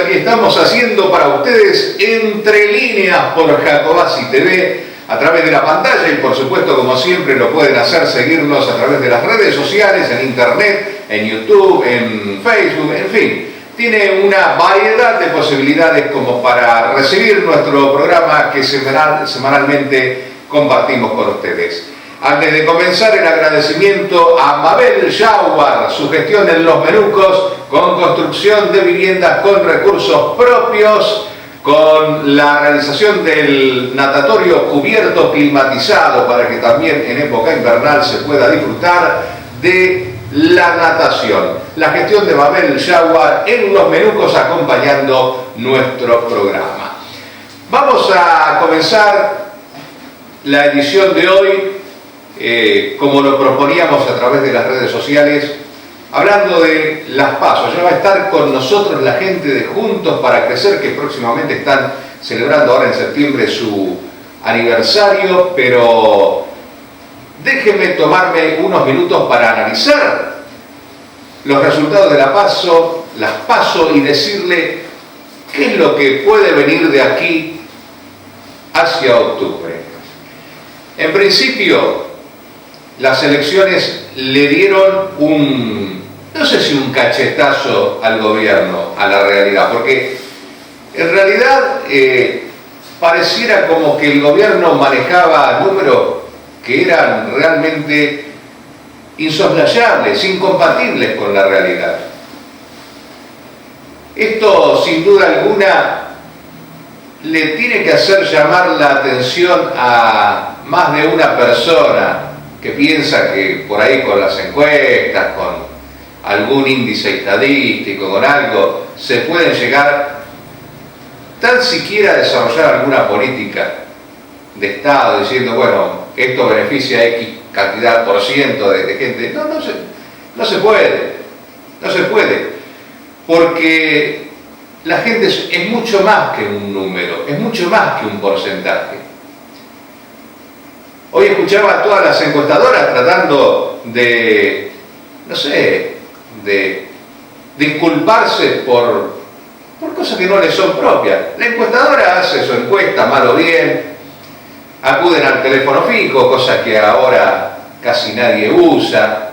Aquí estamos haciendo para ustedes Entre Líneas por Jacobasi TV a través de la pantalla y por supuesto, como siempre, lo pueden hacer seguirnos a través de las redes sociales, en internet, en YouTube, en Facebook, en fin. Tiene una variedad de posibilidades como para recibir nuestro programa que semanalmente compartimos con ustedes. Antes de comenzar, el agradecimiento a Mabel Jaguar, su gestión en Los Menucos, con construcción de viviendas con recursos propios, con la realización del natatorio cubierto climatizado para que también en época invernal se pueda disfrutar de la natación. La gestión de Mabel Jaguar en Los Menucos acompañando nuestro programa. Vamos a comenzar la edición de hoy como lo proponíamos a través de las redes sociales, hablando de las PASO. Ya va a estar con nosotros la gente de Juntos para Crecer, que próximamente están celebrando ahora en septiembre su aniversario, pero déjenme tomarme unos minutos para analizar los resultados de las PASO y decirle qué es lo que puede venir de aquí hacia octubre. En principio, las elecciones le dieron no sé si un cachetazo al gobierno, a la realidad, porque en realidad pareciera como que el gobierno manejaba números que eran realmente insoslayables, incompatibles con la realidad. Esto, sin duda alguna, le tiene que hacer llamar la atención a más de una persona que piensa que por ahí con las encuestas, con algún índice estadístico, con algo, se pueden llegar tan siquiera a desarrollar alguna política de Estado, diciendo, bueno, esto beneficia a X cantidad por ciento de gente. No se puede, porque la gente es mucho más que un número, es mucho más que un porcentaje. Hoy escuchaba a todas las encuestadoras tratando de, de disculparse por cosas que no les son propias. La encuestadora hace su encuesta, mal o bien, acuden al teléfono fijo, cosa que ahora casi nadie usa.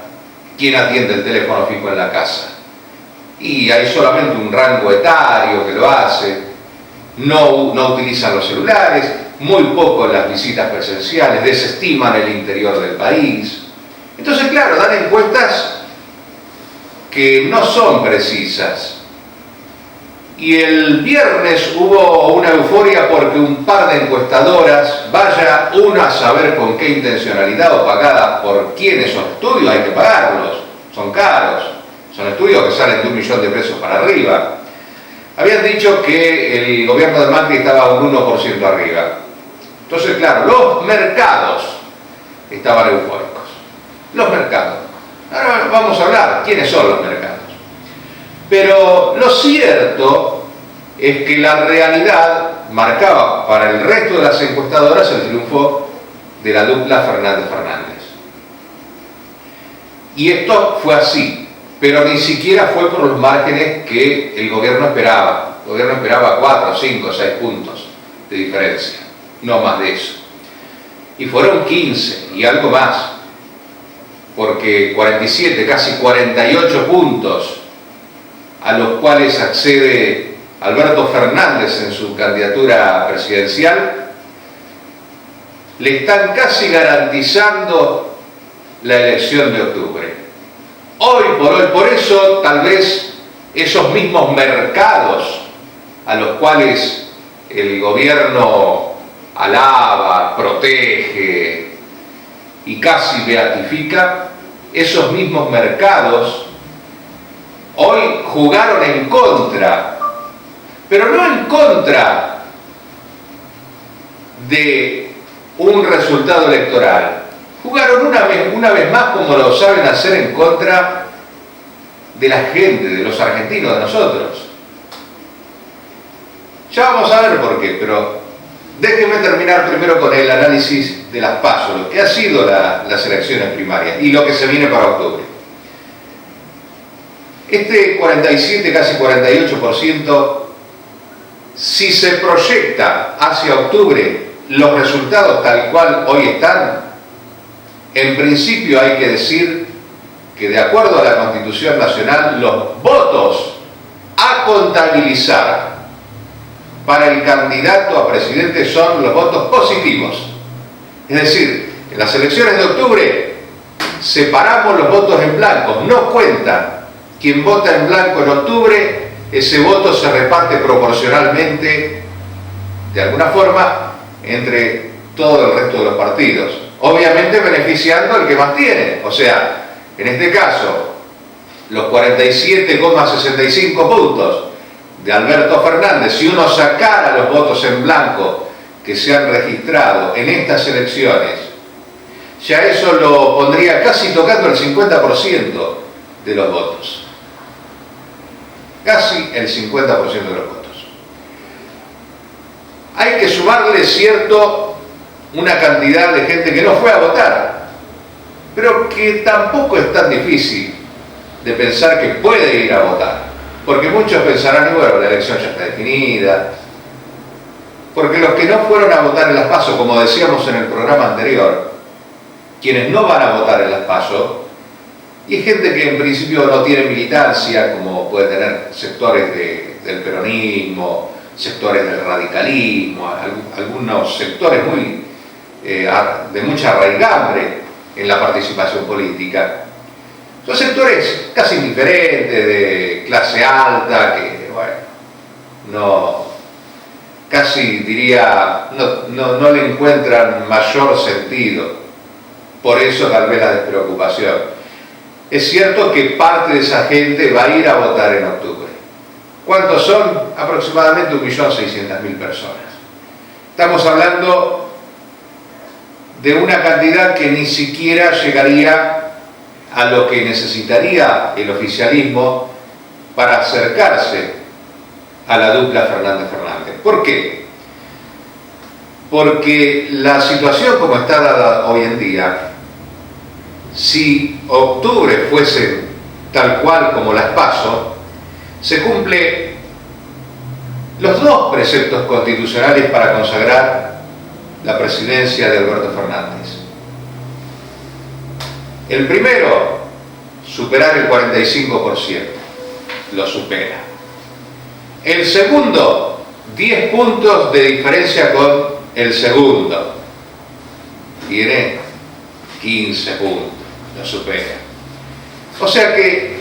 ¿Quién atiende el teléfono fijo en la casa? Y hay solamente un rango etario que lo hace, no utilizan los celulares, muy poco en las visitas presenciales, desestiman el interior del país. Entonces, claro, dan encuestas que no son precisas. Y el viernes hubo una euforia porque un par de encuestadoras, vaya una a saber con qué intencionalidad o pagada por quiénes son estudios, hay que pagarlos, son caros, son estudios que salen de $1.000.000 de pesos para arriba. Habían dicho que el gobierno de Macri estaba un 1% arriba. Entonces, claro, los mercados estaban eufóricos. Los mercados. Ahora vamos a hablar, ¿quiénes son los mercados? Pero lo cierto es que la realidad marcaba para el resto de las encuestadoras el triunfo de la dupla Fernández-Fernández. Y esto fue así, pero ni siquiera fue por los márgenes que el gobierno esperaba. El gobierno esperaba 4, 5, 6 puntos de diferencia, no más de eso. Y fueron 15 y algo más, porque 47, casi 48 puntos a los cuales accede Alberto Fernández en su candidatura presidencial, le están casi garantizando la elección de octubre. Hoy por hoy, por eso tal vez esos mismos mercados a los cuales el gobierno alaba, protege y casi beatifica, esos mismos mercados hoy jugaron en contra, pero no en contra de un resultado electoral. Jugaron una vez más, como lo saben hacer, en contra de la gente, de los argentinos, de nosotros. Ya vamos a ver por qué, pero déjenme terminar primero con el análisis de las PASO, lo que ha sido las elecciones primarias y lo que se viene para octubre. Este 47, casi 48%, si se proyecta hacia octubre los resultados tal cual hoy están, en principio hay que decir que de acuerdo a la Constitución Nacional, los votos a contabilizar para el candidato a presidente son los votos positivos. Es decir, en las elecciones de octubre separamos los votos en blanco, no cuentan. Quien vota en blanco en octubre, ese voto se reparte proporcionalmente, de alguna forma, entre todo el resto de los partidos. Obviamente beneficiando al que más tiene. O sea, en este caso, los 47,65 puntos de Alberto Fernández, si uno sacara los votos en blanco que se han registrado en estas elecciones, ya eso lo pondría casi tocando el 50% de los votos. Casi el 50% de los votos. Hay que sumarle, cierto, una cantidad de gente que no fue a votar, pero que tampoco es tan difícil de pensar que puede ir a votar, porque muchos pensarán, y bueno, la elección ya está definida, porque los que no fueron a votar en las PASO, como decíamos en el programa anterior, quienes no van a votar en las PASO, y hay gente que en principio no tiene militancia, como puede tener sectores del peronismo, sectores del radicalismo, algunos sectores de mucha raigambre en la participación política. Son sectores casi indiferentes, de clase alta, que, bueno, casi diría, no le encuentran mayor sentido. Por eso tal vez la despreocupación. Es cierto que parte de esa gente va a ir a votar en octubre. ¿Cuántos son? Aproximadamente 1.600.000 personas. Estamos hablando de una cantidad que ni siquiera llegaría a lo que necesitaría el oficialismo para acercarse a la dupla Fernández-Fernández. ¿Por qué? Porque la situación como está dada hoy en día, si octubre fuese tal cual como las PASO, se cumple los dos preceptos constitucionales para consagrar la presidencia de Alberto Fernández. El primero, superar el 45%, lo supera. El segundo, 10 puntos de diferencia con el segundo, tiene 15 puntos, lo supera. O sea que,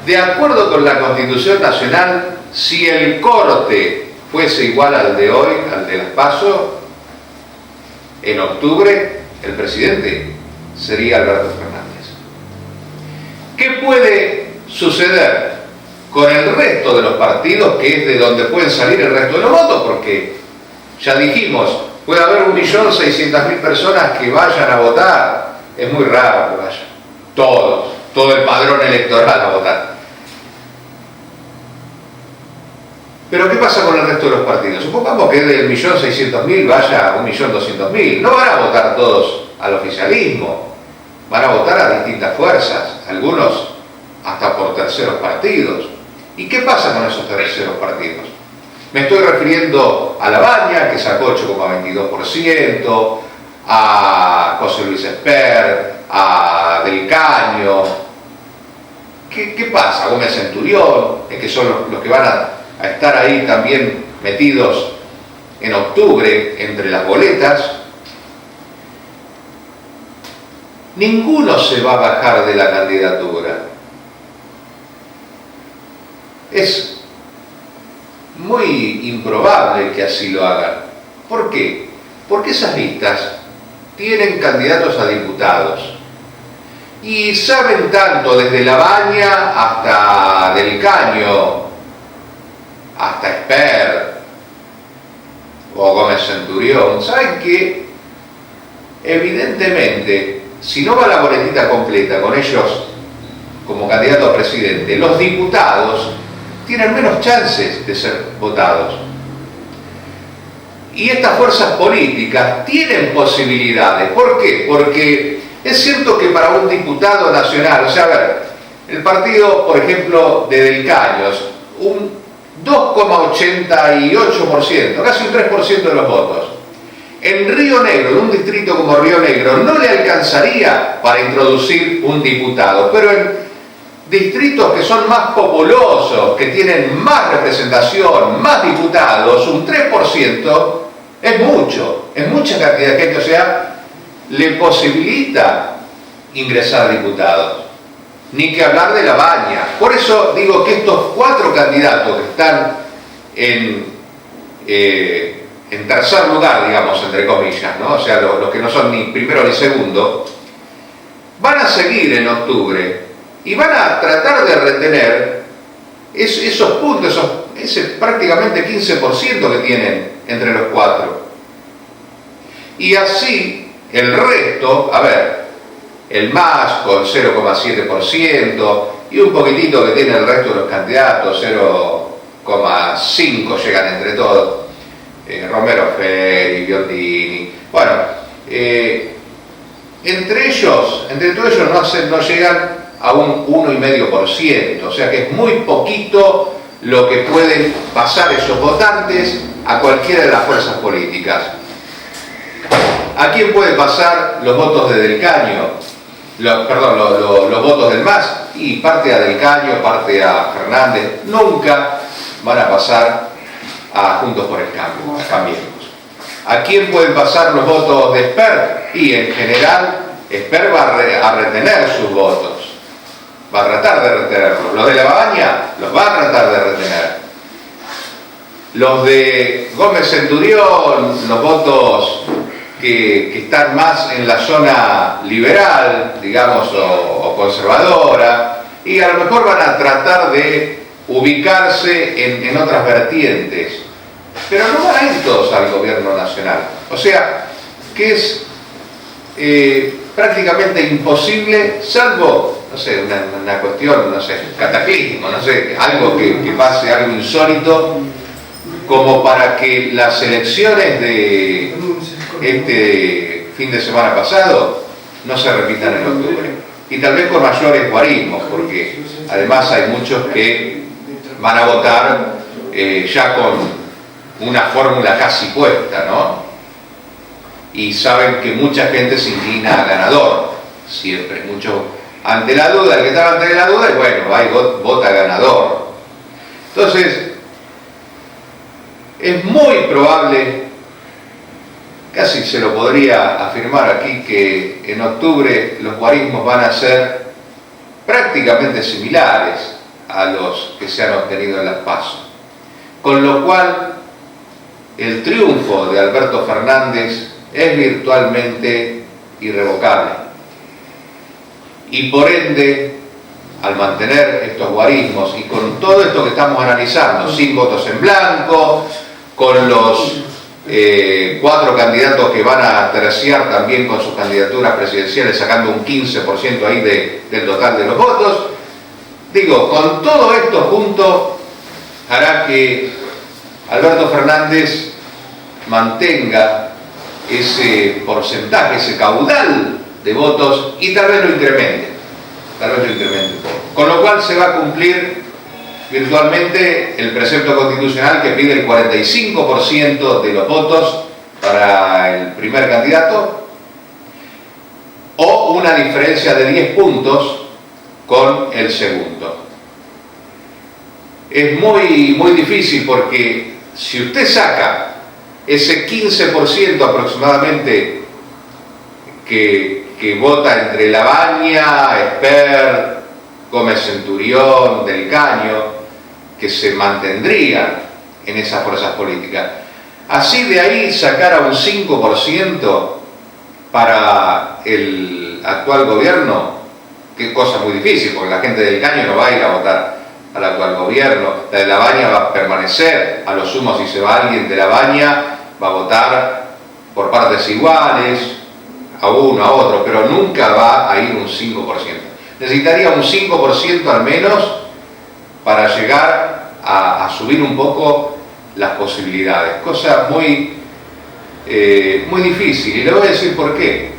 de acuerdo con la Constitución Nacional, si el corte fuese igual al de hoy, al de las PASO, en octubre, el presidente sería Alberto Fernández. ¿Qué puede suceder con el resto de los partidos, que es de donde pueden salir el resto de los votos? Porque, ya dijimos, puede haber 1.600.000 personas que vayan a votar. Es muy raro que vayan. Todo el padrón electoral a votar. Pero ¿qué pasa con el resto de los partidos? Supongamos que del 1.600.000 vaya a 1.200.000. No van a votar todos al oficialismo. Van a votar a distintas fuerzas, algunos hasta por terceros partidos. ¿Y qué pasa con esos terceros partidos? Me estoy refiriendo a Labaña, que sacó 8,22%, a José Luis Espert, a Del Caño. ¿Qué pasa? Gómez Centurión, que son los que van a estar ahí también metidos en octubre entre las boletas. Ninguno se va a bajar de la candidatura. Es muy improbable que así lo hagan. ¿Por qué? Porque esas listas tienen candidatos a diputados y saben tanto desde Labaña hasta Del Caño, hasta Espert o Gómez Centurión, saben que evidentemente si no va la boletita completa con ellos como candidato a presidente, los diputados tienen menos chances de ser votados. Y estas fuerzas políticas tienen posibilidades. ¿Por qué? Porque es cierto que para un diputado nacional, o sea, a ver, el partido, por ejemplo, de Del Caño, un 2,88%, casi un 3% de los votos. En Río Negro, en un distrito como Río Negro, no le alcanzaría para introducir un diputado, pero en distritos que son más populosos, que tienen más representación, más diputados, un 3% es mucho, es mucha cantidad de gente, o sea, le posibilita ingresar diputados. Ni que hablar de Labaña. Por eso digo que estos 4 candidatos que están en tercer lugar, digamos, entre comillas, ¿no? O sea, los que no son ni primero ni segundo, van a seguir en octubre y van a tratar de retener esos puntos, ese prácticamente 15% que tienen entre los 4. Y así el resto, a ver, el MAS con 0,7% y un poquitito que tiene el resto de los candidatos, 0,5 llegan entre todos, Romero Ferri, Biondini, bueno, entre todos ellos no llegan a un 1,5%, o sea que es muy poquito lo que pueden pasar esos votantes a cualquiera de las fuerzas políticas. ¿A quién pueden pasar los votos de Del Caño? Los votos del MAS, y parte a Del Caño, parte a Fernández. Nunca van a pasar a Juntos por el Cambio, a Cambiemos. ¿A quién pueden pasar los votos de Espert? Y en general Espert va a retener sus votos, va a tratar de retenerlos. Los de Labaña los va a tratar de retener. Los de Gómez Centurión, los votos que están más en la zona liberal, digamos, o conservadora, y a lo mejor van a tratar de ubicarse en otras vertientes, pero no van a ir todos al gobierno nacional. O sea, que es prácticamente imposible, salvo, no sé, una cuestión, no sé, cataclísmico, no sé, algo que pase, algo insólito, como para que las elecciones de este fin de semana pasado no se repitan en octubre. Y tal vez con mayores guarismos, porque además hay muchos que van a votar ya con una fórmula casi puesta, ¿no? Y saben que mucha gente se inclina a ganador, siempre, mucho ante la duda, el que estaba ante la duda, y bueno, va y vota ganador. Entonces, es muy probable, casi se lo podría afirmar aquí, que en octubre los guarismos van a ser prácticamente similares a los que se han obtenido en las PASO. Con lo cual, el triunfo de Alberto Fernández es virtualmente irrevocable. Y por ende, al mantener estos guarismos y con todo esto que estamos analizando, sin votos en blanco, con los 4 candidatos que van a terciar también con sus candidaturas presidenciales, sacando un 15% ahí del total de los votos, digo, con todo esto junto hará que Alberto Fernández mantenga ese porcentaje, ese caudal de votos, y tal vez lo incremente un poco. Con lo cual se va a cumplir virtualmente el precepto constitucional que pide el 45% de los votos para el primer candidato, o una diferencia de 10 puntos con el segundo. Es muy difícil, porque si usted saca ese 15% aproximadamente que vota entre Labaña, Espert, Gómez Centurión, Del Caño, que se mantendrían en esas fuerzas políticas, así de ahí sacar a un 5% para el actual gobierno, que es cosa muy difícil, porque la gente del Caño no va a ir a votar al actual gobierno. La de Labaña va a permanecer, a lo sumo si se va alguien de Labaña va a votar por partes iguales, a uno, a otro, pero nunca va a ir un 5%. Necesitaría un 5% al menos para llegar a subir un poco las posibilidades, cosa muy difícil, y le voy a decir por qué.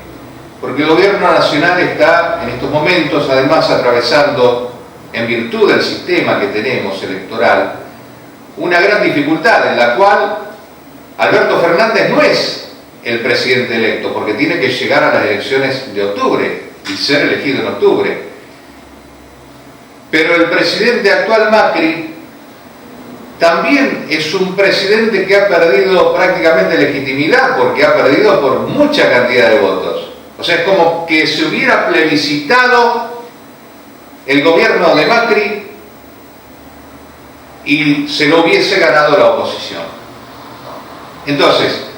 Porque el gobierno nacional está en estos momentos además atravesando, en virtud del sistema que tenemos electoral, una gran dificultad en la cual Alberto Fernández no es el presidente electo, porque tiene que llegar a las elecciones de octubre y ser elegido en octubre. Pero el presidente actual, Macri, también es un presidente que ha perdido prácticamente legitimidad, porque ha perdido por mucha cantidad de votos. O sea, es como que se hubiera plebiscitado el gobierno de Macri y se lo hubiese ganado la oposición. Entonces,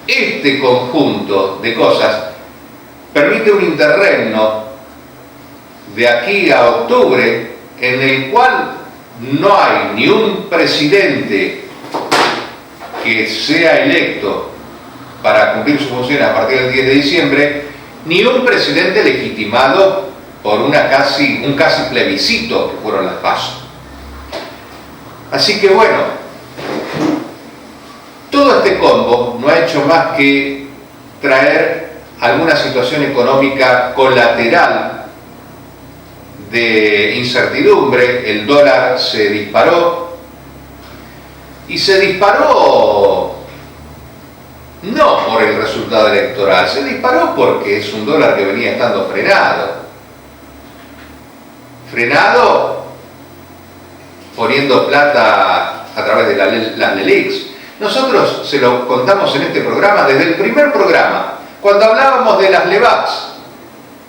este conjunto de cosas permite un interregno de aquí a octubre en el cual no hay ni un presidente que sea electo para cumplir sus funciones a partir del 10 de diciembre, ni un presidente legitimado por un casi plebiscito que fueron las PASO. Así que bueno, todo este combo no ha hecho más que traer alguna situación económica colateral de incertidumbre. El dólar se disparó, y se disparó no por el resultado electoral, se disparó porque es un dólar que venía estando frenado poniendo plata a través de las LELIQs. Nosotros se lo contamos en este programa desde el primer programa, cuando hablábamos de las LEVACs,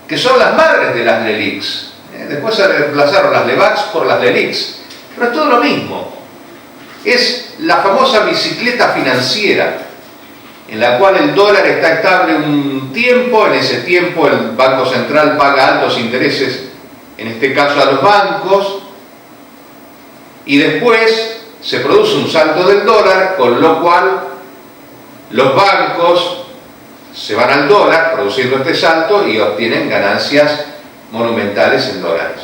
que son las madres de las LELIQs. Después se reemplazaron las LEVACs por las LELIQs, pero es todo lo mismo. Es la famosa bicicleta financiera, en la cual el dólar está estable un tiempo. En ese tiempo el Banco Central paga altos intereses, en este caso a los bancos, y después se produce un salto del dólar, con lo cual los bancos se van al dólar produciendo este salto y obtienen ganancias monumentales en dólares.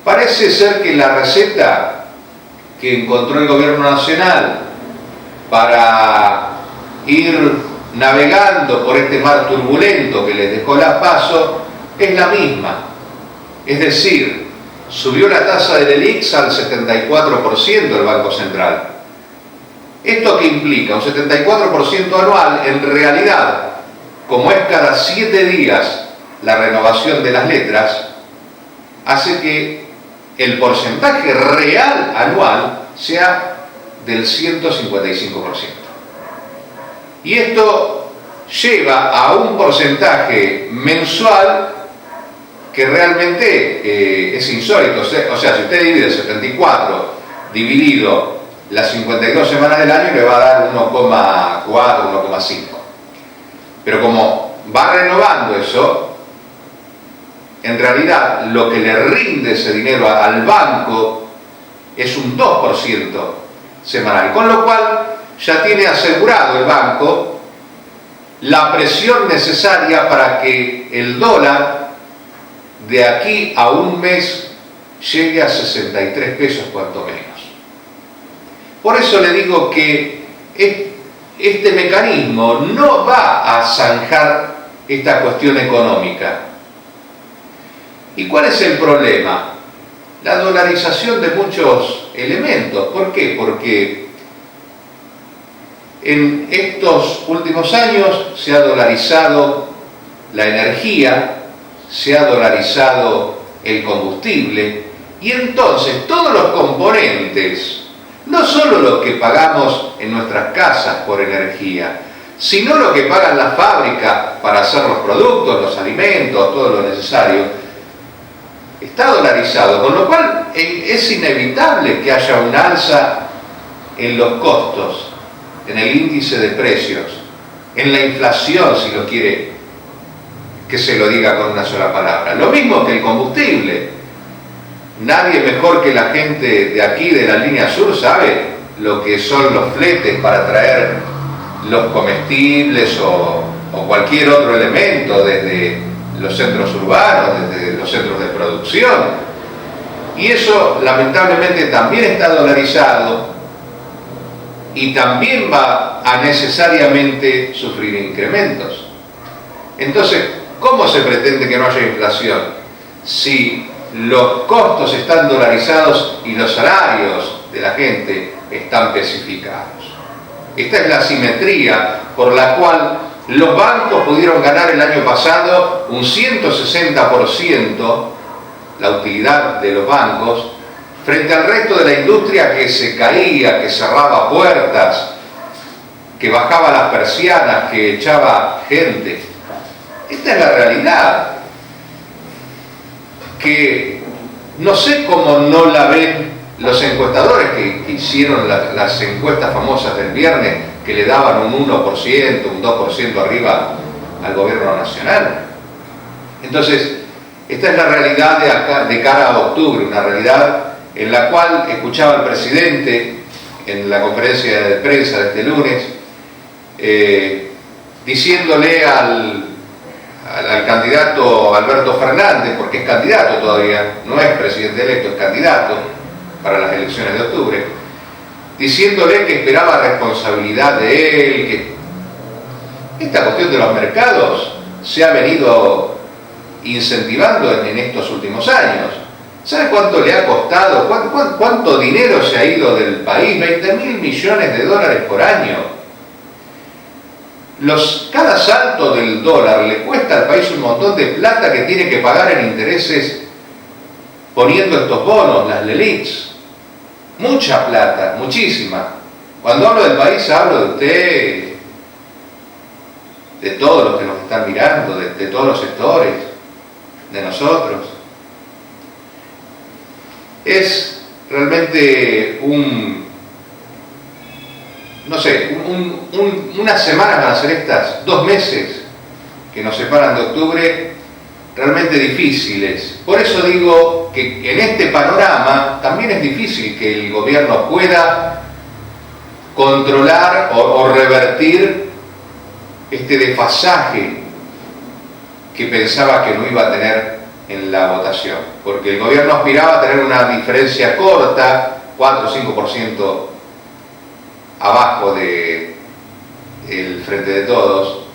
Parece ser que la receta que encontró el gobierno nacional para ir navegando por este mar turbulento que les dejó la PASO es la misma. Es decir, subió la tasa de LELIQs al 74% el Banco Central. ¿Esto qué implica? Un 74% anual. En realidad, como es cada 7 días la renovación de las letras, hace que el porcentaje real anual sea del 155%. Y esto lleva a un porcentaje mensual que realmente es insólito. O sea, si usted divide el 74 dividido las 52 semanas del año, le va a dar 1,4, 1,5. Pero como va renovando eso, en realidad lo que le rinde ese dinero al banco es un 2% semanal, con lo cual ya tiene asegurado el banco la presión necesaria para que el dólar de aquí a un mes llegue a 63 pesos cuanto menos. Por eso le digo que este mecanismo no va a zanjar esta cuestión económica. ¿Y cuál es el problema? la dolarización de muchos elementos. ¿Por qué? Porque en estos últimos años se ha dolarizado la energía, se ha dolarizado el combustible, y entonces todos los componentes, no solo lo que pagamos en nuestras casas por energía, sino lo que pagan las fábricas para hacer los productos, los alimentos, todo lo necesario, está dolarizado, con lo cual es inevitable que haya un alza en los costos, en el índice de precios, en la inflación, si lo quiere que se lo diga con una sola palabra. Lo mismo que el combustible. Nadie mejor que la gente de aquí, de la línea sur, sabe lo que son los fletes para traer los comestibles o cualquier otro elemento desde los centros urbanos, desde los centros de producción. Y eso lamentablemente también está dolarizado y también va a necesariamente sufrir incrementos. Entonces, ¿cómo se pretende que no haya inflación si los costos están dolarizados y los salarios de la gente están especificados? Esta es la simetría por la cual los bancos pudieron ganar el año pasado un 160%, la utilidad de los bancos, frente al resto de la industria que se caía, que cerraba puertas, que bajaba las persianas, que echaba gente. Esta es la realidad, que no sé cómo no la ven los encuestadores que hicieron las encuestas famosas del viernes, que le daban un 1%, un 2% arriba al gobierno nacional. Entonces, esta es la realidad de cara a octubre, una realidad en la cual escuchaba al presidente en la conferencia de prensa de este lunes, diciéndole al candidato Alberto Fernández, porque es candidato todavía, no es presidente electo, es candidato para las elecciones de octubre, diciéndole que esperaba responsabilidad de él, que esta cuestión de los mercados se ha venido incentivando en estos últimos años. ¿Sabe cuánto le ha costado? ¿Cuánto dinero se ha ido del país? 20.000 millones de dólares por año. Cada salto del dólar le cuesta al país un montón de plata que tiene que pagar en intereses poniendo estos bonos, las LELIQs. Mucha plata, muchísima. Cuando hablo del país hablo de usted, de todos los que nos están mirando, de todos los sectores, de nosotros. Es realmente unas semanas van a ser estas, 2 meses que nos separan de octubre, realmente difíciles. Por eso digo que en este panorama también es difícil que el gobierno pueda controlar o revertir este desfasaje que pensaba que no iba a tener en la votación, porque el gobierno aspiraba a tener una diferencia corta, 4 o 5% abajo del Frente de Todos,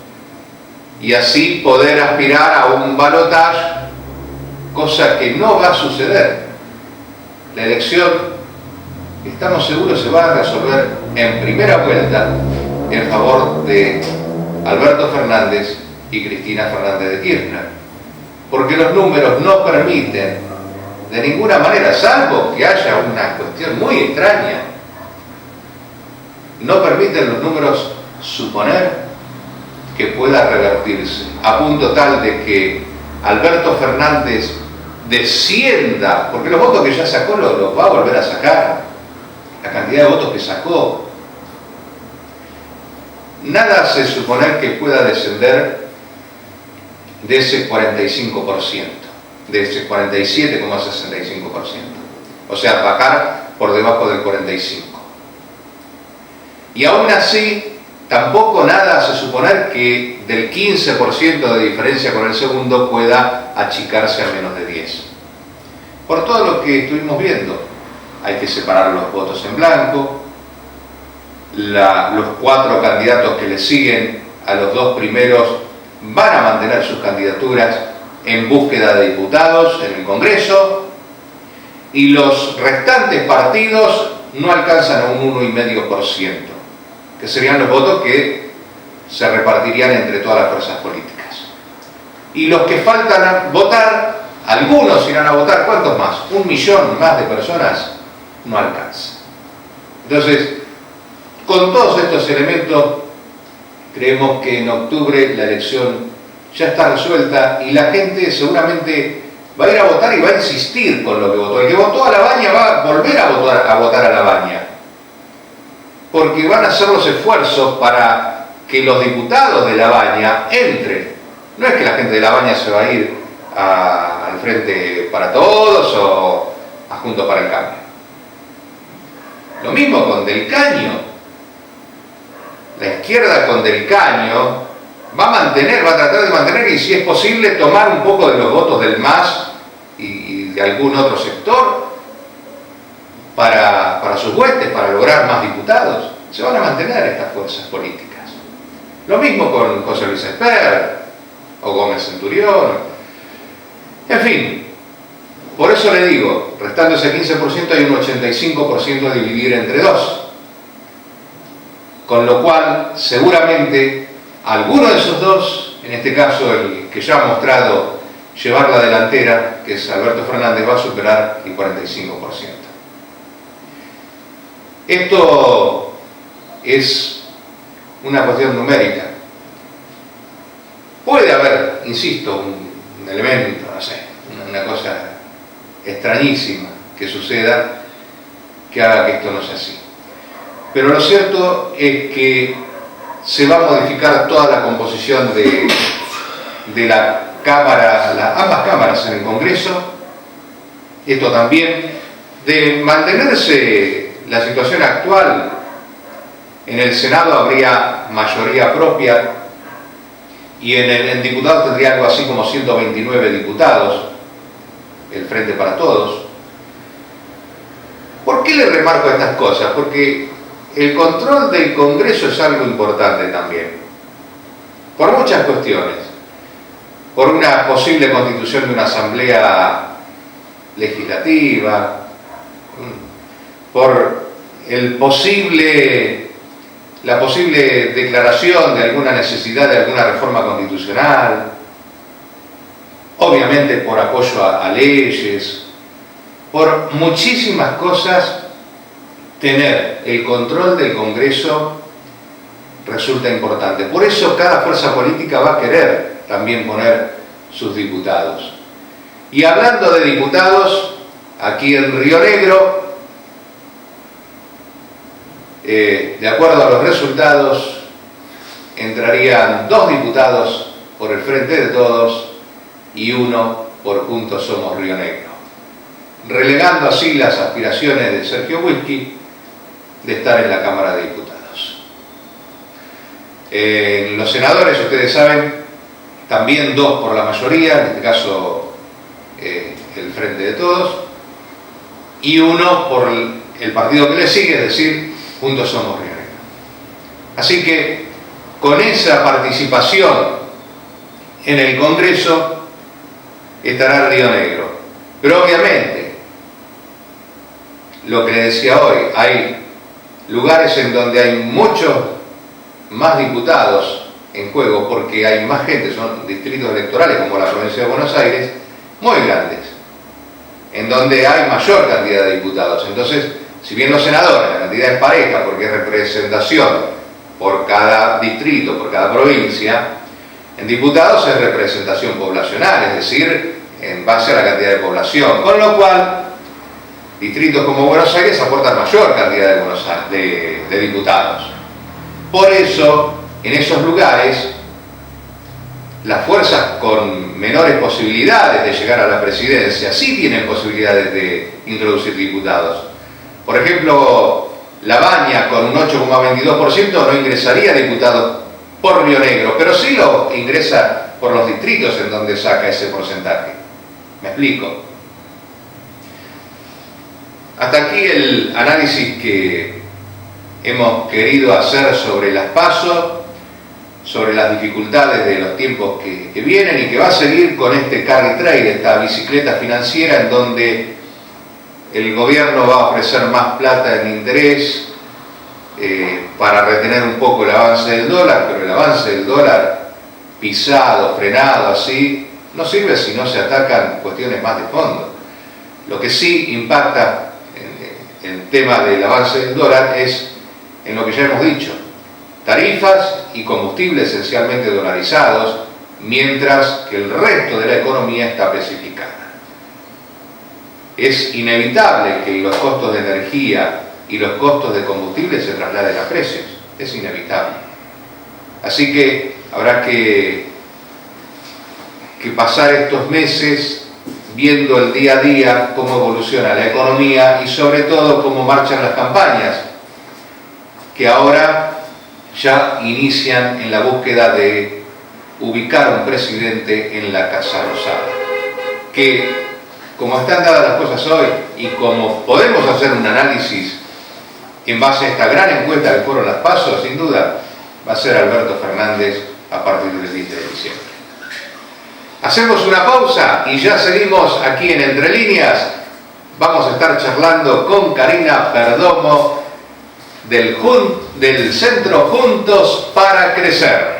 y así poder aspirar a un balotaje, cosa que no va a suceder. La elección, estamos seguros, se va a resolver en primera vuelta en favor de Alberto Fernández y Cristina Fernández de Kirchner, porque los números no permiten de ninguna manera, salvo que haya una cuestión muy extraña, no permiten los números suponer que pueda revertirse, a punto tal de que Alberto Fernández descienda, porque los votos que ya sacó los va a volver a sacar, la cantidad de votos que sacó. Nada hace suponer que pueda descender de ese 45%, de ese 47,65%, o sea, bajar por debajo del 45%. Y aún así, tampoco nada hace suponer que del 15% de diferencia con el segundo pueda achicarse a menos de 10%. Por todo lo que estuvimos viendo, hay que separar los votos en blanco, los 4 candidatos que le siguen a los 2 primeros van a mantener sus candidaturas en búsqueda de diputados en el Congreso, y los restantes partidos no alcanzan a un 1,5%, que serían los votos que se repartirían entre todas las fuerzas políticas. Y los que faltan a votar, algunos irán a votar, ¿cuántos más? 1 millón más de personas, no alcanza. Entonces, con todos estos elementos, creemos que en octubre la elección ya está resuelta y la gente seguramente va a ir a votar y va a insistir con lo que votó. El que votó a Labaña va a volver a votar a Labaña, porque van a hacer los esfuerzos para que los diputados de Labaña entren. No es que la gente de Labaña se va a ir al Frente para Todos o a Juntos para el Cambio. Lo mismo con Del Caño. La izquierda con Del Caño va a tratar de mantener y si es posible tomar un poco de los votos del MAS y de algún otro sector para sus huestes, para lograr más diputados. Se van a mantener estas fuerzas políticas. Lo mismo con José Luis Esper o Gómez Centurión. En fin, por eso le digo, restando ese 15% hay un 85% a dividir entre dos. Con lo cual, seguramente, alguno de esos dos, en este caso el que ya ha mostrado llevar la delantera, que es Alberto Fernández, va a superar el 45%. Esto es una cuestión numérica. Puede haber, insisto, un elemento, no sé, una cosa extrañísima que suceda que haga que esto no sea así. Pero lo cierto es que se va a modificar toda la composición de la Cámara, ambas cámaras en el Congreso. Esto también, de mantenerse la situación actual, en el Senado habría mayoría propia y en diputados tendría algo así como 129 diputados, el Frente para Todos. ¿Por qué le remarco estas cosas? Porque el control del Congreso es algo importante también, por muchas cuestiones, por una posible constitución de una asamblea legislativa, por la posible declaración de alguna necesidad de alguna reforma constitucional, obviamente por apoyo a leyes, por muchísimas cosas. Tener el control del Congreso resulta importante. Por eso cada fuerza política va a querer también poner sus diputados. Y hablando de diputados, aquí en Río Negro, de acuerdo a los resultados, entrarían 2 diputados por el Frente de Todos y 1 por Juntos Somos Río Negro, relegando así las aspiraciones de Sergio Wilkie de estar en la Cámara de Diputados. Los senadores, ustedes saben, también 2 por la mayoría, en este caso el Frente de Todos, y 1 por el partido que le sigue, es decir, Juntos Somos Río Negro. Así que con esa participación en el Congreso estará Río Negro. Pero obviamente, lo que le decía hoy, hay lugares en donde hay muchos más diputados en juego porque hay más gente, son distritos electorales como la provincia de Buenos Aires, muy grandes, en donde hay mayor cantidad de diputados. Entonces, si bien los senadores, la cantidad es pareja porque es representación por cada distrito, por cada provincia, en diputados es representación poblacional, es decir, en base a la cantidad de población, con lo cual distritos como Buenos Aires aportan mayor cantidad de diputados. Por eso, en esos lugares, las fuerzas con menores posibilidades de llegar a la presidencia sí tienen posibilidades de introducir diputados. Por ejemplo, Labaña con un 8,22% no ingresaría diputados por Río Negro, pero sí lo ingresa por los distritos en donde saca ese porcentaje. ¿Me explico? Hasta aquí el análisis que hemos querido hacer sobre las PASO, sobre las dificultades de los tiempos que vienen y que va a seguir con este carry trade, esta bicicleta financiera en donde el gobierno va a ofrecer más plata en interés para retener un poco el avance del dólar, pero el avance del dólar pisado, frenado, así, no sirve si no se atacan cuestiones más de fondo. Lo que sí impacta en el tema del avance del dólar es en lo que ya hemos dicho, tarifas y combustible esencialmente dolarizados, mientras que el resto de la economía está especificada. Es inevitable que los costos de energía y los costos de combustible se trasladen a precios, es inevitable. Así que habrá que pasar estos meses viendo el día a día cómo evoluciona la economía y sobre todo cómo marchan las campañas, que ahora ya inician en la búsqueda de ubicar un presidente en la Casa Rosada, que como están dadas las cosas hoy y como podemos hacer un análisis en base a esta gran encuesta que fueron las PASO, sin duda va a ser Alberto Fernández a partir del 10 de diciembre. Hacemos una pausa y ya seguimos aquí en Entre Líneas. Vamos a estar charlando con Karina Perdomo del Centro Juntos para Crecer.